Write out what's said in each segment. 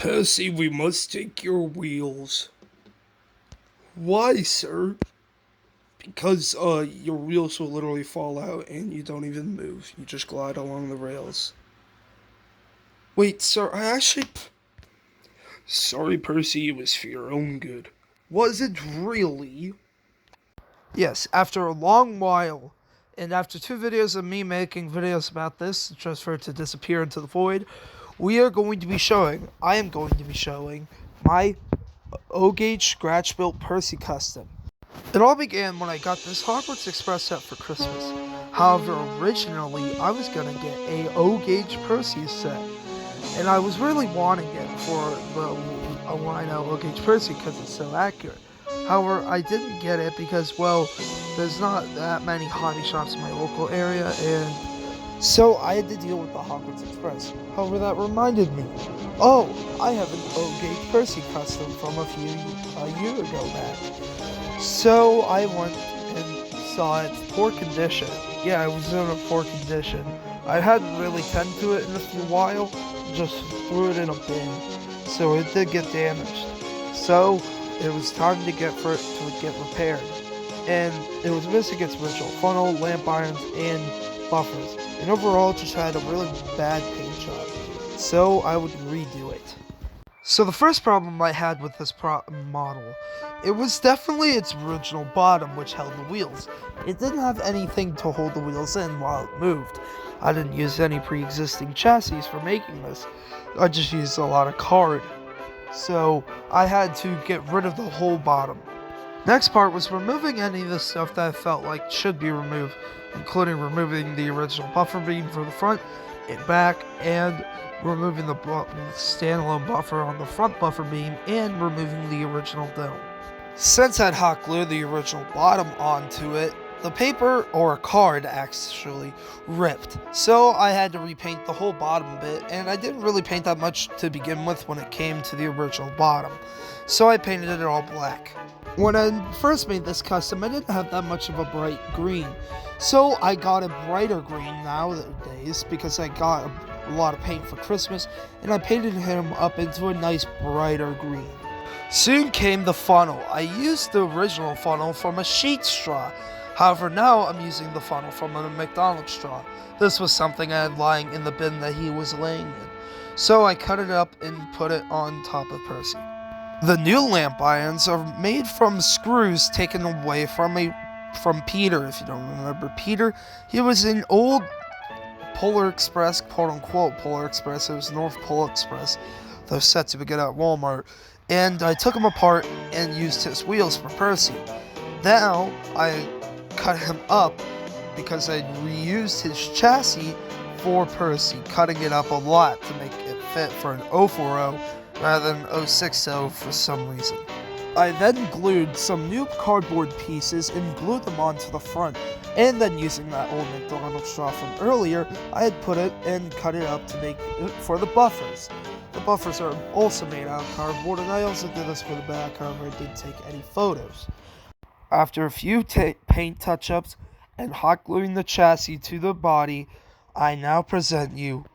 Percy, we must take your wheels. Why, sir? Because, your wheels will literally fall out and you don't even move. You just glide along the rails. Wait, sir, I actually... Sorry, Percy, it was for your own good. Was it really? Yes, after a long while, and after 2 videos of me making videos about this, just for it to disappear into the void, I am going to be showing my O-Gauge scratch-built Percy custom. It all began when I got this Hogwarts Express set for Christmas. However, originally, I was going to get a O-Gauge Percy set, and I was really wanting it for the Wino O-Gauge Percy because it's so accurate. However, I didn't get it because, well, there's not that many hobby shops in my local area, and so I had to deal with the Hogwarts Express. However, that reminded me, oh, I have an O-Gauge Percy custom from a year ago back. So I went and saw its poor condition. Yeah, it was in a poor condition. I hadn't really tended to it in a while, just threw it in a bin, so it did get damaged. So it was time to get repaired, and it was missing its original funnel, lamp irons, and buffers, and overall just had a really bad paint job. So I would redo it. So the first problem I had with this model, it was definitely its original bottom, which held the wheels. It didn't have anything to hold the wheels in while it moved. I didn't use any pre-existing chassis for making this. I just used a lot of card. So I had to get rid of the whole bottom. Next part was removing any of the stuff that I felt like should be removed, including removing the original buffer beam for the front and back, and removing the standalone buffer on the front buffer beam, and removing the original dome. Since I'd hot glued the original bottom onto it, the paper, or card actually, ripped. So I had to repaint the whole bottom bit, and I didn't really paint that much to begin with when it came to the original bottom. So I painted it all black. When I first made this custom, I didn't have that much of a bright green. So I got a brighter green nowadays because I got a lot of paint for Christmas, and I painted him up into a nice brighter green. Soon came the funnel. I used the original funnel from a sheet straw. However, now I'm using the funnel from a McDonald's straw. This was something I had lying in the bin that he was laying in. So I cut it up and put it on top of Percy. The new lamp irons are made from screws taken away from Peter. If you don't remember Peter, he was an old Polar Express, quote-unquote Polar Express. It was North Pole Express. Those sets you would get at Walmart. And I took him apart and used his wheels for Percy. Now, I cut him up because I reused his chassis for Percy, cutting it up a lot to make it fit for an 040 rather than 060 for some reason. I then glued some new cardboard pieces and glued them onto the front, and then using that old McDonald's straw from earlier, I had put it and cut it up to make it for the buffers. The buffers are also made out of cardboard, and I also did this for the back, however I didn't take any photos. After a few paint touch-ups and hot gluing the chassis to the body, I now present you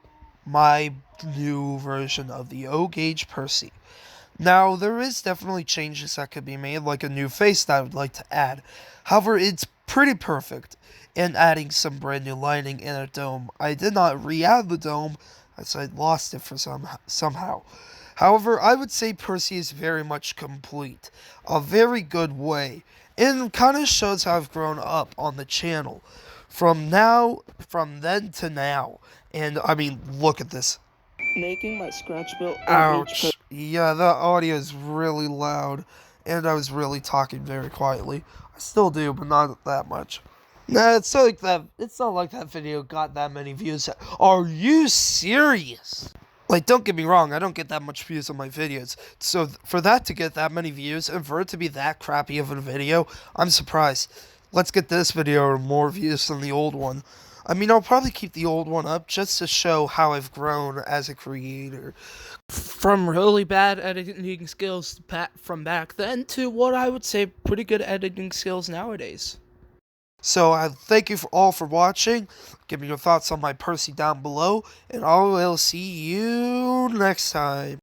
my new version of the O-Gauge Percy. Now, there is definitely changes that could be made, like a new face that I would like to add. However, it's pretty perfect in adding some brand new lighting and a dome. I did not re-add the dome, as I lost it for somehow. However, I would say Percy is very much complete. A very good way. And kind of shows how I've grown up on the channel. From then to now. And, I mean, look at this. Making my scratch-built Ouch. Yeah, the audio is really loud. And I was really talking very quietly. I still do, but not that much. Nah, it's not like that video got that many views. Are you serious? Like, don't get me wrong, I don't get that much views on my videos. So, for that to get that many views, and for it to be that crappy of a video, I'm surprised. Let's get this video more views than the old one. I mean, I'll probably keep the old one up just to show how I've grown as a creator. From really bad editing skills from back then to what I would say pretty good editing skills nowadays. So I thank you all for watching. Give me your thoughts on my Percy down below, and I will see you next time.